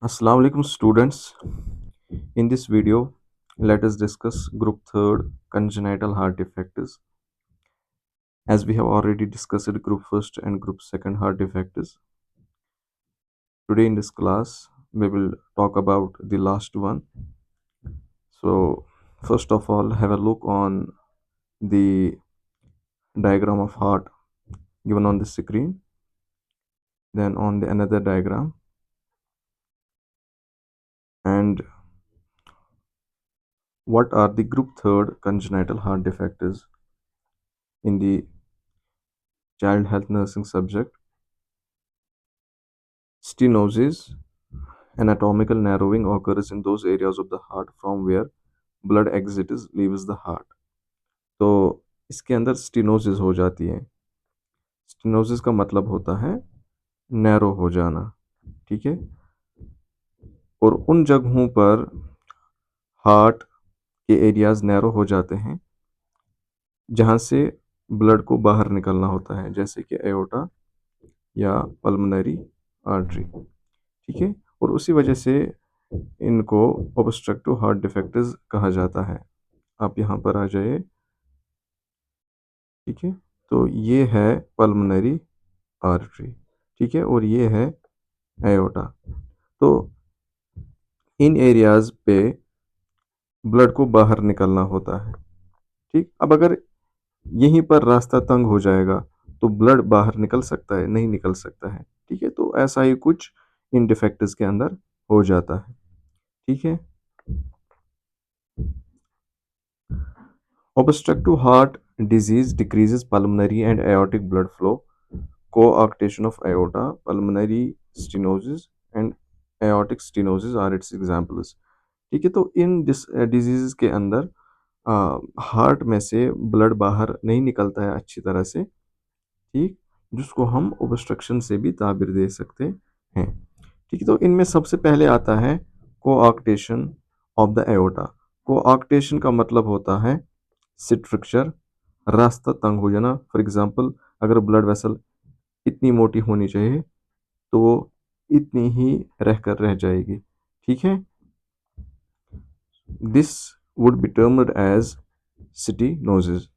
Assalamu alaikum students. In this video, let us discuss group third congenital heart defects. As we have already discussed group first and group second heart defects. Today in this class, we will talk about the last one. So first of all, have a look on the diagram of heart given on the screen. Then on the another diagram. And what are the group third congenital heart defects in the child health nursing subject? Stenosis, anatomical narrowing occurs in those areas of the heart from where blood exits leaves the heart. तो इसके अंदर stenosis हो जाती है। Stenosis का मतलब होता है नैरो हो जाना, ठीक है। और उन जगहों पर हार्ट के एरियाज नैरो हो जाते हैं जहाँ से ब्लड को बाहर निकलना होता है, जैसे कि एओर्टा या पल्मोनरी आर्टरी, ठीक है। और उसी वजह से इनको ऑब्स्ट्रक्टिव हार्ट डिफेक्ट्स कहा जाता है। आप यहाँ पर आ जाइए, ठीक है। तो ये है पल्मोनरी आर्टरी, ठीक है, और ये है एओर्टा। तो इन एरियाज पे ब्लड को बाहर निकलना होता है, ठीक। अब अगर यहीं पर रास्ता तंग हो जाएगा तो ब्लड बाहर निकल सकता है? नहीं निकल सकता है, ठीक है। तो ऐसा ही कुछ इन डिफेक्ट्स के अंदर हो जाता है, ठीक है। Obstructive heart disease decreases pulmonary and aortic blood flow. Coarctation of aorta, pulmonary stenosis and aortic stenosis are its examples. ठीक है। तो इन डिजीज के अंदर हार्ट में से ब्लड बाहर नहीं निकलता है अच्छी तरह से, ठीक, जिसको हम ओब्स्ट्रक्शन से भी ताबिर दे सकते हैं, ठीक है। तो इनमें सबसे पहले आता है कोआक्टेशन ऑफ द एओर्टा। कोआक्टेशन का मतलब होता है स्ट्रक्चर, रास्ता तंग हो जाना। फॉर एग्जांपल, अगर ब्लड वेसल इतनी मोटी होनी चाहिए तो वो इतनी ही रहकर रह जाएगी, ठीक है। This would be termed as stenosis.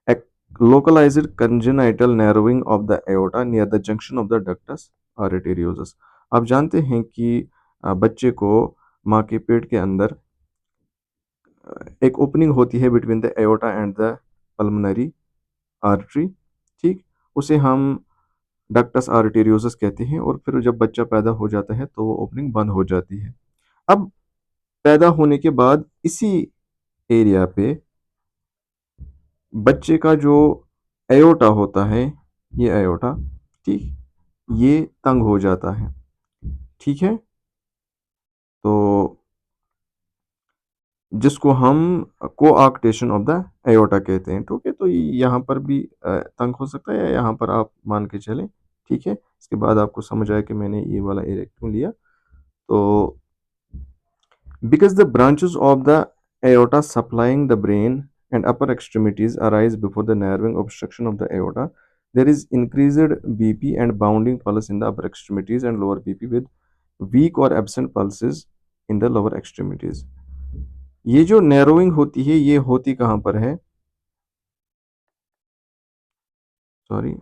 A localized congenital narrowing of the aorta near the junction of the ductus arteriosus. आप जानते हैं कि बच्चे को माँ के पेट के अंदर एक ओपनिंग होती है between the aorta and the pulmonary artery, ठीक। उसे हम डक्टस आर्टेरियोसस कहते हैं। और फिर जब बच्चा पैदा हो जाता है तो वो ओपनिंग बंद हो जाती है। अब पैदा होने के बाद इसी एरिया पे बच्चे का जो एओर्टा होता है, ये एओर्टा, ठीक, ये तंग हो जाता है, ठीक है। तो जिसको हम कोआक्टेशन ऑफ द एओर्टा कहते हैं, ठीक है। तो यहाँ पर भी तंग हो सकता है, या यहाँ पर आप मान के चलें, ठीक है। इसके बाद आपको समझ आया कि मैंने ये वाला एरिया क्यों लिया। तो because the branches of the aorta supplying the brain and upper extremities arise before the narrowing obstruction of the aorta, there is increased BP and bounding pulse in the upper extremities and lower BP with weak or absent pulses in the lower extremities. ये जो narrowing होती है ये होती कहाँ पर है? Sorry,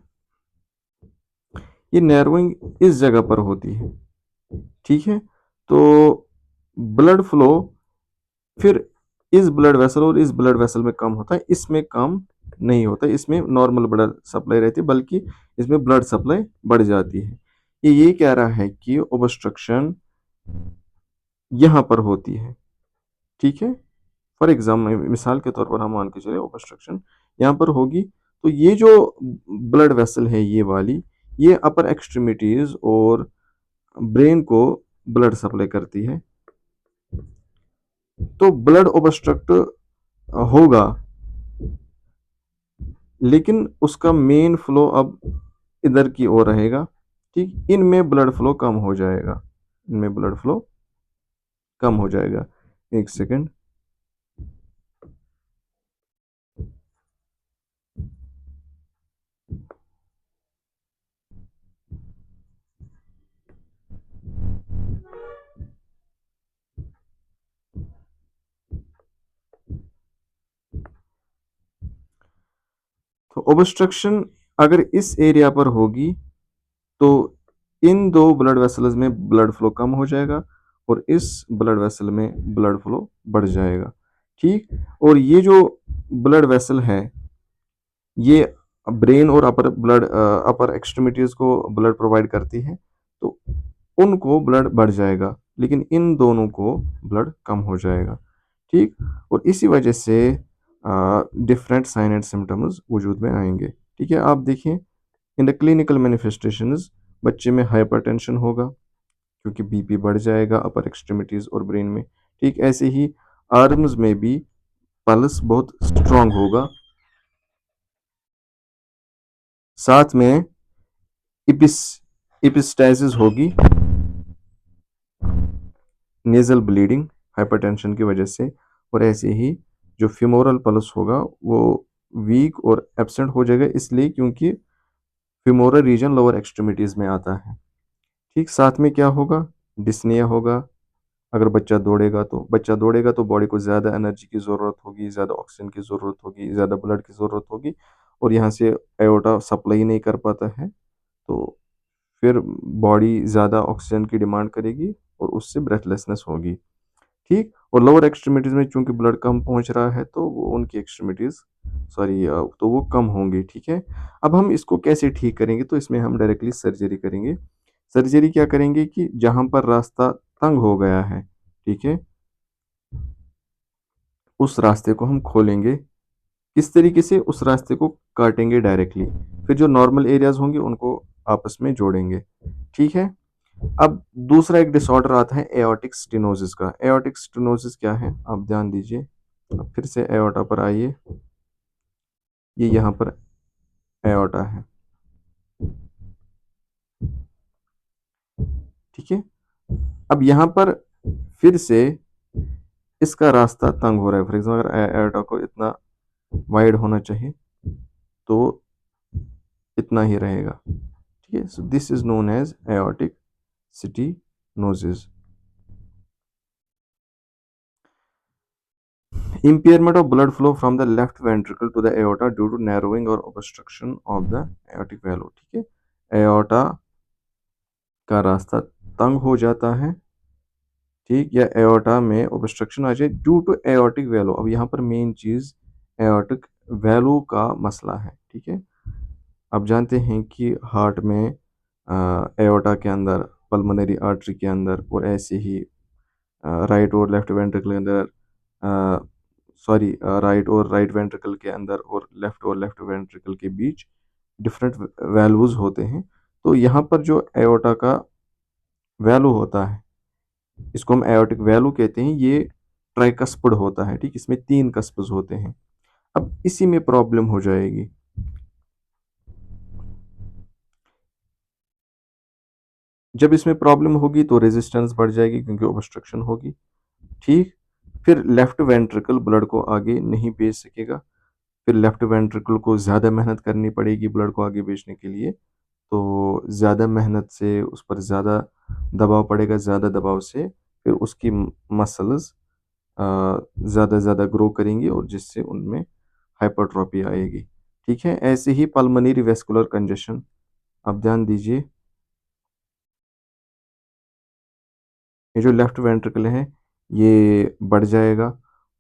ये नैरोइंग इस जगह पर होती है, ठीक है। तो ब्लड फ्लो फिर इस ब्लड वेसल और इस ब्लड वेसल में कम होता है, इसमें कम नहीं होता। इसमें नॉर्मल ब्लड सप्लाई रहती है, बल्कि इसमें ब्लड सप्लाई बढ़ जाती है। ये कह रहा है कि ओब्स्ट्रक्शन यहाँ पर होती है, ठीक है। फॉर एग्जाम्पल, मिसाल के तौर पर हम मान के चले ओब्स्ट्रक्शन यहाँ पर होगी, तो ये जो ब्लड वेसल है ये वाली, ये अपर एक्सट्रीमिटीज और ब्रेन को ब्लड सप्लाई करती है। तो ब्लड ओब्स्ट्रक्ट होगा, लेकिन उसका मेन फ्लो अब इधर की ओर रहेगा, ठीक। इनमें ब्लड फ्लो कम हो जाएगा, इनमें ब्लड फ्लो कम हो जाएगा। एक सेकेंड। ओब्स्ट्रक्शन अगर इस एरिया पर होगी तो इन दो ब्लड वेसल्स में ब्लड फ्लो कम हो जाएगा और इस ब्लड वेसल में ब्लड फ्लो बढ़ जाएगा। ठीक। और ये जो ब्लड वेसल है ये ब्रेन और अपर एक्सट्रीमिटीज को ब्लड प्रोवाइड करती है, तो उनको ब्लड बढ़ जाएगा लेकिन इन दोनों को ब्लड कम हो जाएगा। ठीक। और इसी वजह से डिफरेंट साइन एंड सिम्टम्स वजूद में आएंगे। ठीक है, आप देखिए इन द क्लिनिकल मैनिफेस्टेशंस बच्चे में हाइपरटेंशन होगा क्योंकि बीपी बढ़ जाएगा अपर एक्सट्रीमिटीज और ब्रेन में। ठीक ऐसे ही आर्म्स में भी पल्स बहुत स्ट्रांग होगा, साथ में इपिस इपिस्टाइसिस होगी, नेजल ब्लीडिंग हाइपरटेंशन की वजह से। और ऐसे ही जो फिमोरल पल्स होगा वो वीक और एब्सेंट हो जाएगा, इसलिए क्योंकि फिमोरल रीजन लोअर एक्सट्रीमिटीज में आता है। ठीक। साथ में क्या होगा, डिस्निया होगा। अगर बच्चा दौड़ेगा तो बॉडी को ज़्यादा एनर्जी की ज़रूरत होगी, ज़्यादा ऑक्सीजन की ज़रूरत होगी, ज़्यादा ब्लड की ज़रूरत होगी और यहाँ से एओर्टा सप्लाई नहीं कर पाता है, तो फिर बॉडी ज़्यादा ऑक्सीजन की डिमांड करेगी और उससे ब्रेथलेसनेस होगी। ठीक। और लोअर एक्सट्रीमिटीज़ में चूंकि ब्लड कम पहुंच रहा है तो वो उनकी एक्सट्रीमिटीज़ तो वो कम होंगी। ठीक है। अब हम इसको कैसे ठीक करेंगे, तो इसमें हम डायरेक्टली सर्जरी करेंगे। सर्जरी क्या करेंगे कि जहां पर रास्ता तंग हो गया है, ठीक है, उस रास्ते को हम खोलेंगे। किस तरीके से, उस रास्ते को काटेंगे डायरेक्टली, फिर जो नॉर्मल एरियाज होंगे उनको आपस में जोड़ेंगे। ठीक है। अब दूसरा एक डिसऑर्डर आता है एओर्टिक स्टेनोसिस का। एओर्टिक स्टेनोसिस क्या है, आप ध्यान दीजिए। अब फिर से एओर्टा पर आइए, ये यहाँ पर एओर्टा है। ठीक है। अब यहाँ पर फिर से इसका रास्ता तंग हो रहा है। फॉर एग्जाम्पल अगर एओर्टा को इतना वाइड होना चाहिए तो इतना ही रहेगा। ठीक है। So this is known as aortic stenosis. Impairment of blood flow from the left ventricle to the aorta due to narrowing or obstruction of the aortic valve। ठीक है, एओर्टा का रास्ता तंग हो जाता है, ठीक, या एओर्टा में ऑब्स्ट्रक्शन आ जाए ड्यू टू एओर्टिक वैल्यू। अब यहाँ पर मेन चीज एओर्टिक वैल्यू का मसला है। ठीक है। आप जानते हैं कि हार्ट में एओर्टा के अंदर, पल्मोनरी आर्टरी के अंदर और ऐसे ही राइट और लेफ्ट वेंट्रिकल के अंदर, सॉरी, राइट और राइट वेंट्रिकल के अंदर और लेफ्ट वेंट्रिकल के बीच डिफरेंट वैल्यूज होते हैं। तो यहाँ पर जो एओर्टा का वैल्यू होता है, इसको हम एओर्टिक वैल्यू कहते हैं, ये ट्राइकस्पिड होता है। ठीक, इसमें 3 कस्प्स होते हैं। अब इसी में प्रॉब्लम हो जाएगी। जब इसमें प्रॉब्लम होगी तो रेजिस्टेंस बढ़ जाएगी क्योंकि ऑब्स्ट्रक्शन होगी। ठीक। फिर लेफ्ट वेंट्रिकल ब्लड को आगे नहीं भेज सकेगा, फिर लेफ्ट वेंट्रिकल को ज़्यादा मेहनत करनी पड़ेगी ब्लड को आगे भेजने के लिए। तो ज़्यादा मेहनत से उस पर ज़्यादा दबाव पड़ेगा, ज़्यादा दबाव से फिर उसकी मसल्स ज़्यादा ज़्यादा ग्रो करेंगी और जिससे उनमें हाइपरट्रॉफी आएगी। ठीक है। ऐसे ही पल्मोनरी वेस्कुलर कंजेशन, आप ध्यान दीजिए, ये जो लेफ्ट वेंट्रिकल है ये बढ़ जाएगा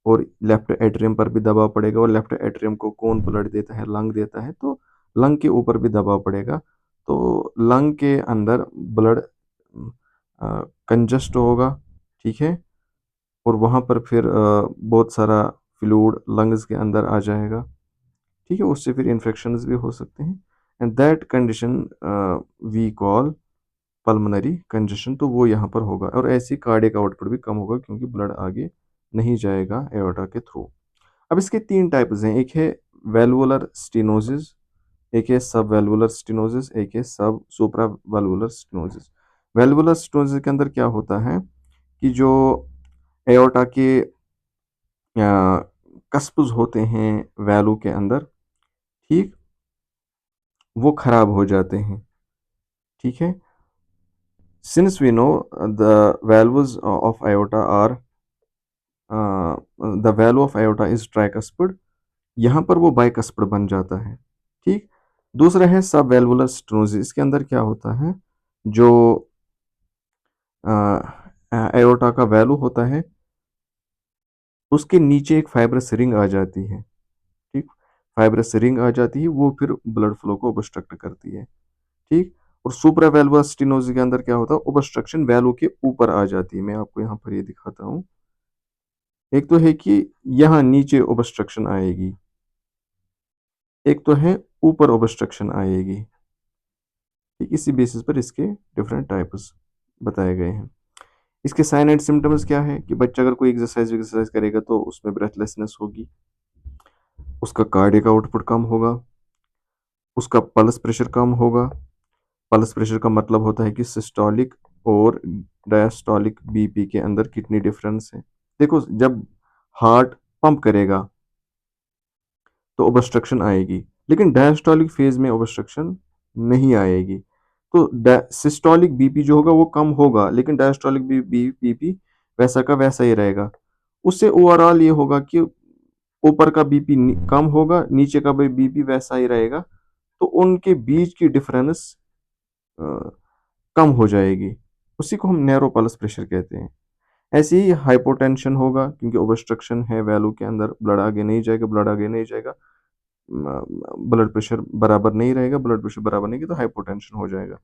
और लेफ्ट एट्रियम पर भी दबाव पड़ेगा। और लेफ्ट एट्रियम को कौन ब्लड देता है, लंग देता है, तो लंग के ऊपर भी दबाव पड़ेगा। तो लंग के अंदर ब्लड कंजस्ट होगा। ठीक है। और वहाँ पर फिर बहुत सारा फ्लूइड लंग्स के अंदर आ जाएगा। ठीक है। उससे फिर इन्फेक्शंस भी हो सकते हैं and that condition we call pulmonary congestion. तो वो यहाँ पर होगा और ऐसी कार्डियक आउटपुट भी कम होगा क्योंकि ब्लड आगे नहीं जाएगा एओर्टा के थ्रू। अब इसके 3 टाइप्स हैं, एक है वेल्वुलर स्टेनोसिस, एक है सब वेल्वुलर स्टेनोसिस, एक है सब सुप्रा वेल्वुलर स्टेनोसिस। वेल्वुलर स्टेनोसिस के अंदर क्या होता है कि जो एओर्टा के कस्प्स होते हैं वैल्यू के अंदर, ठीक, वो खराब हो जाते हैं। ठीक है। Since we know the values of iota are the value of iota is tricuspid, यहाँ पर वो bicuspid बन जाता है। ठीक। दूसरा है सब वेल्वुलर स्टेनोसिस। इसके अंदर क्या होता है, जो एओर्टा का वैल्यू होता है उसके नीचे एक फाइब्रस रिंग आ जाती है। ठीक। फाइब्रस रिंग आ जाती है, वो फिर ब्लड फ्लो को ओबस्ट्रक्ट करती है। ठीक। और सुप्रा वेल्वुलर स्टेनोसिस के अंदर क्या होता है, ओबस्ट्रक्शन वैल्यू के ऊपर आ जाती है। मैं आपको यहाँ पर ये दिखाता हूँ। एक तो है कि यहाँ नीचे ओबस्ट्रक्शन आएगी, एक तो है ऊपर ओबस्ट्रक्शन आएगी। ठीक। इसी बेसिस पर इसके डिफरेंट टाइप्स बताए गए हैं। इसके साइन एंड सिम्टम्स क्या है कि बच्चा अगर कोई एक्सरसाइज करेगा तो उसमें ब्रेथलेसनेस होगी, उसका कार्डियक आउटपुट कम होगा, उसका पल्स प्रेशर कम होगा। पल्स प्रेशर का मतलब होता है कि सिस्टोलिक और डायस्टोलिक बीपी के अंदर कितनी डिफरेंस है। देखो, जब हार्ट पंप करेगा तो ओबस्ट्रक्शन आएगी, लेकिन डायस्टोलिक फेज में ओबस्ट्रक्शन नहीं आएगी। तो सिस्टोलिक बीपी जो होगा वो कम होगा, लेकिन डायस्टोलिक बीपी वैसा का वैसा ही रहेगा। उससे ओवरऑल ये होगा कि ऊपर का बीपी कम होगा, नीचे का भी बीपी वैसा ही रहेगा। तो उनके बीच की डिफरेंस कम हो जाएगी। उसी को हम नैरो पल्स प्रेशर कहते हैं। ऐसे ही हाइपोटेंशन होगा, क्योंकि ओबस्ट्रक्शन है वैल्यू के अंदर, ब्लड आगे नहीं जाएगा, ब्लड आगे नहीं जाएगा, ब्लड प्रेशर बराबर नहीं रहेगा, ब्लड प्रेशर बराबर नहीं तो हाइपोटेंशन हो जाएगा।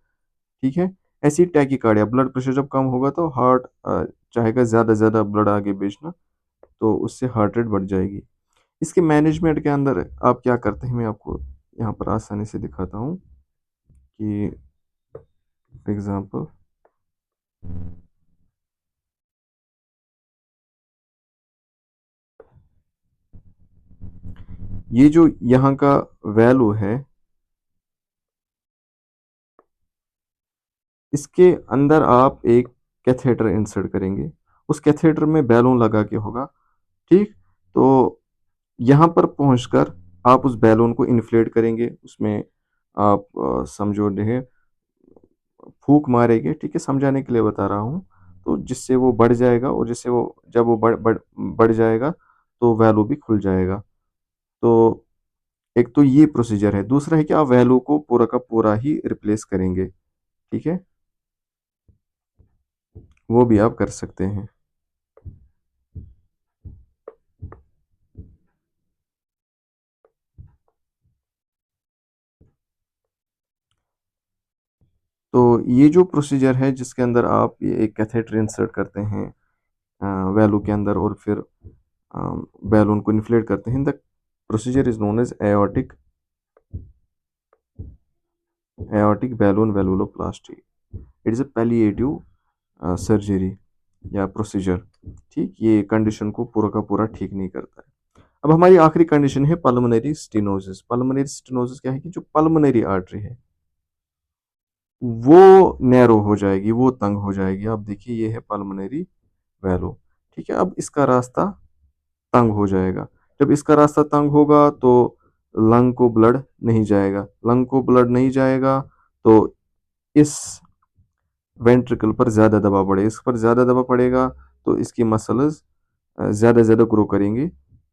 ठीक है। ऐसी टैकीकार्डिया, ब्लड प्रेशर जब कम होगा तो हार्ट चाहेगा ज़्यादा से ज़्यादा ब्लड आगे भेजना, तो उससे हार्ट रेट बढ़ जाएगी। इसके मैनेजमेंट के अंदर आप क्या करते हैं, मैं आपको यहाँ पर आसानी से दिखाता हूँ कि एग्जाम्पल, ये जो यहाँ का वैल्यू है, इसके अंदर आप एक कैथेटर इंसर्ट करेंगे, उस कैथेटर में बैलून लगा के होगा। ठीक। तो यहाँ पर पहुंचकर आप उस बैलून को इन्फ्लेट करेंगे, उसमें आप समझो है फूक मारेंगे। ठीक है, समझाने के लिए बता रहा हूँ। तो जिससे वो बढ़ जाएगा, और जिससे वो जब वो बढ़ जाएगा तो वैल्यू भी खुल जाएगा। तो एक तो ये प्रोसीजर है। दूसरा है कि आप वैल्यू को पूरा का पूरा ही रिप्लेस करेंगे। ठीक है, वो भी आप कर सकते हैं। तो ये जो प्रोसीजर है जिसके अंदर आप ये एक कैथेटर इंसर्ट करते हैं वैल्यू के अंदर, और फिर बैलून को इन्फ्लेट करते हैं, the procedure is known as aortic balloon valvuloplasty. It is a palliative surgery या प्रोसीजर। ठीक। ये कंडीशन को पूरा का पूरा ठीक नहीं करता है। अब हमारी आखिरी कंडीशन है पल्मोनरी स्टेनोसिस। पल्मोनरी स्टेनोसिस क्या है कि जो पल्मोनरी आर्टरी है वो नैरो हो जाएगी, वो तंग हो जाएगी। आप देखिए, ये है पल्मोनरी वैलो। ठीक है। अब इसका रास्ता तंग हो जाएगा। जब इसका रास्ता तंग होगा तो लंग को ब्लड नहीं जाएगा। लंग को ब्लड नहीं जाएगा तो इस वेंट्रिकल पर ज़्यादा दबाव पड़ेगा। इस पर ज़्यादा दबाव पड़ेगा तो इसकी मसल्स ज़्यादा ज़्यादा ग्रो करेंगी।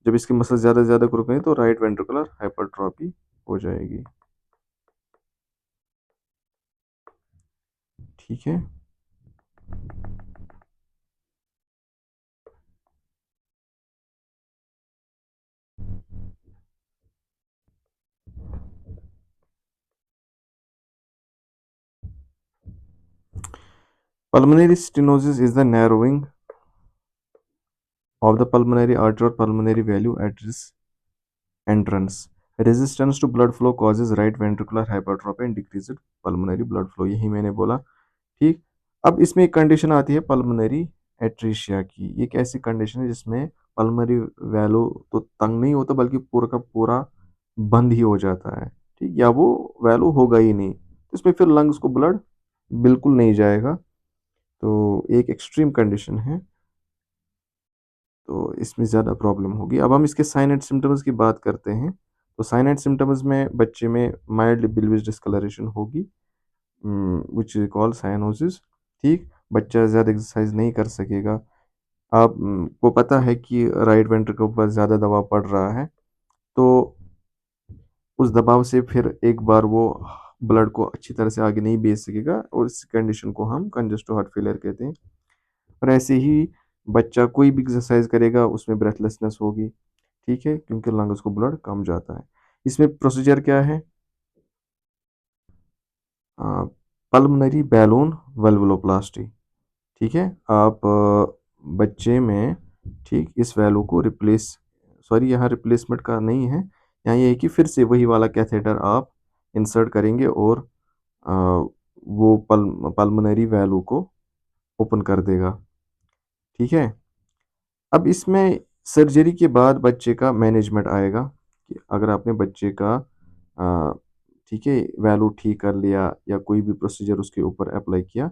जब इसकी मसल्स ज़्यादा ज़्यादा ग्रो करेंगे तो राइट वेंट्रिकुलर हाइपरट्रॉफी हो जाएगी। ठीक है। Pulmonary stenosis is the narrowing of the pulmonary artery or pulmonary valve at its entrance. Resistance to blood flow causes right ventricular hypertrophy and decreased pulmonary blood flow। यही मैंने बोला। ठीक। अब इसमें एक कंडीशन आती है पल्मोनरी एट्रीशिया की। ये एक ऐसी कंडीशन है जिसमें पल्मोनरी वैल्यू तो तंग नहीं होता, बल्कि पूरा का पूरा बंद ही हो जाता है। ठीक। या वो वैल्यू होगा ही नहीं, तो इसमें फिर लंग्स को ब्लड बिल्कुल नहीं जाएगा। तो एक एक्सट्रीम कंडीशन है, तो इसमें ज़्यादा प्रॉब्लम होगी। अब हम इसके साइन एंड सिम्टम्स की बात करते हैं। तो साइन एंड सिम्टम्स में बच्चे में माइल्ड बिल्विज डिस्कलरेशन होगी, विच इज कॉल्ड साइनोसिस। ठीक। बच्चा ज़्यादा एक्सरसाइज नहीं कर सकेगा। आप को पता है कि राइट वेंट्रिकल पर ज़्यादा दबाव पड़ रहा है, तो उस दबाव से फिर एक बार वो ब्लड को अच्छी तरह से आगे नहीं भेज सकेगा, और इस कंडीशन को हम कंजेस्टिव हार्ट फेलियर कहते हैं। और ऐसे ही बच्चा कोई भी एक्सरसाइज करेगा उसमें ब्रेथलेसनेस होगी, ठीक है, क्योंकि लंग्स को ब्लड कम जाता है। इसमें प्रोसीजर क्या है? पल्मनरी बैलून वेल्वुलोप्लास्टी, ठीक है। आप बच्चे में, ठीक, इस वैल्यू को रिप्लेस, सॉरी यहाँ रिप्लेसमेंट का नहीं है, यहाँ ये है कि फिर से वही वाला कैथेटर आप इंसर्ट करेंगे और अ, वो पल्मनरी वैल्यू को ओपन कर देगा, ठीक है। अब इसमें सर्जरी के बाद बच्चे का मैनेजमेंट आएगा कि अगर आपने बच्चे का अ, ठीक है वैल्यू ठीक कर लिया या कोई भी प्रोसीजर उसके ऊपर अप्लाई किया,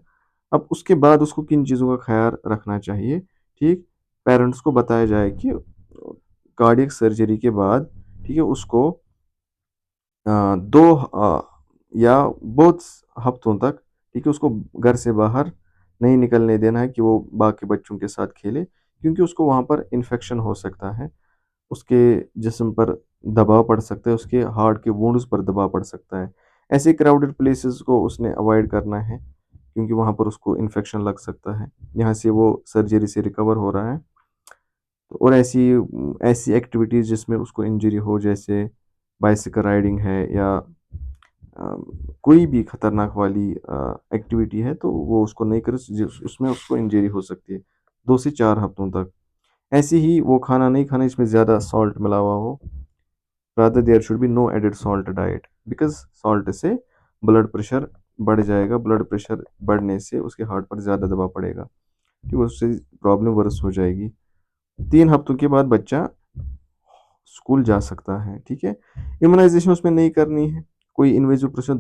अब उसके बाद उसको किन चीज़ों का ख्याल रखना चाहिए, ठीक। पेरेंट्स को बताया जाए कि कार्डियक सर्जरी के बाद, ठीक है, उसको 2 या बहुत हफ्तों तक, ठीक है, उसको घर से बाहर नहीं निकलने देना है कि वो बाकी बच्चों के साथ खेले, क्योंकि उसको वहाँ पर इन्फेक्शन हो सकता है, उसके जिस्म पर दबाव पड़ सकता है, उसके हार्ट के वुंड्स पर दबाव पड़ सकता है। ऐसे क्राउडेड प्लेसेस को उसने अवॉइड करना है, क्योंकि वहाँ पर उसको इन्फेक्शन लग सकता है, यहाँ से वो सर्जरी से रिकवर हो रहा है। तो और ऐसी ऐसी एक्टिविटीज़ जिसमें उसको इंजरी हो, जैसे बाइसिकल राइडिंग है या कोई भी खतरनाक वाली एक्टिविटी है, तो वो उसको नहीं करे, उसमें उसको इंजरी हो सकती है 2 से 4 हफ्तों तक। ऐसे ही वो खाना नहीं खाना जिसमें ज़्यादा सॉल्ट मिला हुआ हो, rather there should be no added salt diet, because salt से ब्लड प्रेशर बढ़ जाएगा, ब्लड प्रेशर बढ़ने से उसके हार्ट पर ज़्यादा दबाव पड़ेगा, ठीक है, उससे प्रॉब्लम वर्स हो जाएगी। 3 हफ्तों के बाद बच्चा स्कूल जा सकता है, ठीक है। इम्यूनाइजेशन उसमें नहीं करनी है, कोई इन्वेजिव प्रोसीजर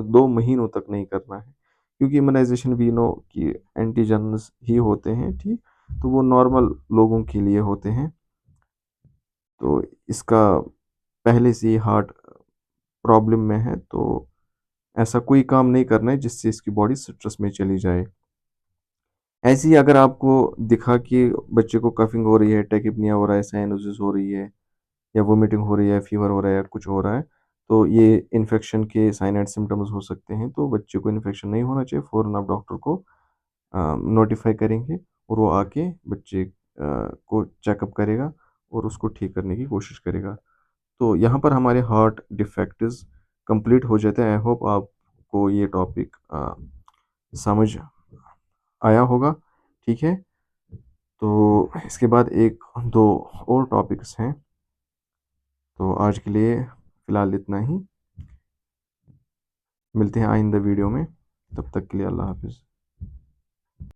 2 महीनों तक नहीं करना है, क्योंकि इम्यूनाइजेशन भी नो कि एंटीजन्स ही होते हैं, ठीक, तो वो नॉर्मल लोगों के लिए होते हैं। तो इसका पहले से ही हार्ट प्रॉब्लम में है, तो ऐसा कोई काम नहीं करना है जिससे इसकी बॉडी स्ट्रेस में चली जाए। ऐसे ही अगर आपको दिखा कि बच्चे को कफिंग हो रही है, टेकिपनिया हो रहा है, साइनोसिस हो रही है, या वोमिटिंग हो रही है, फीवर हो रहा है, या कुछ हो रहा है, तो ये इन्फेक्शन के साइन एंड सिम्टम्स हो सकते हैं। तो बच्चे को इन्फेक्शन नहीं होना चाहिए, फ़ौरन आप डॉक्टर को नोटिफ़ाई करेंगे, और वो आके बच्चे को चेकअप करेगा और उसको ठीक करने की कोशिश करेगा। तो यहाँ पर हमारे हार्ट डिफेक्ट्स कंप्लीट हो जाते हैं। आई होप आपको ये टॉपिक समझ आया होगा, ठीक है। तो इसके बाद 1-2 और टॉपिक्स हैं, तो आज के लिए फ़िलहाल इतना ही। मिलते हैं आइंदा वीडियो में, तब तक के लिए अल्लाह हाफ़िज़।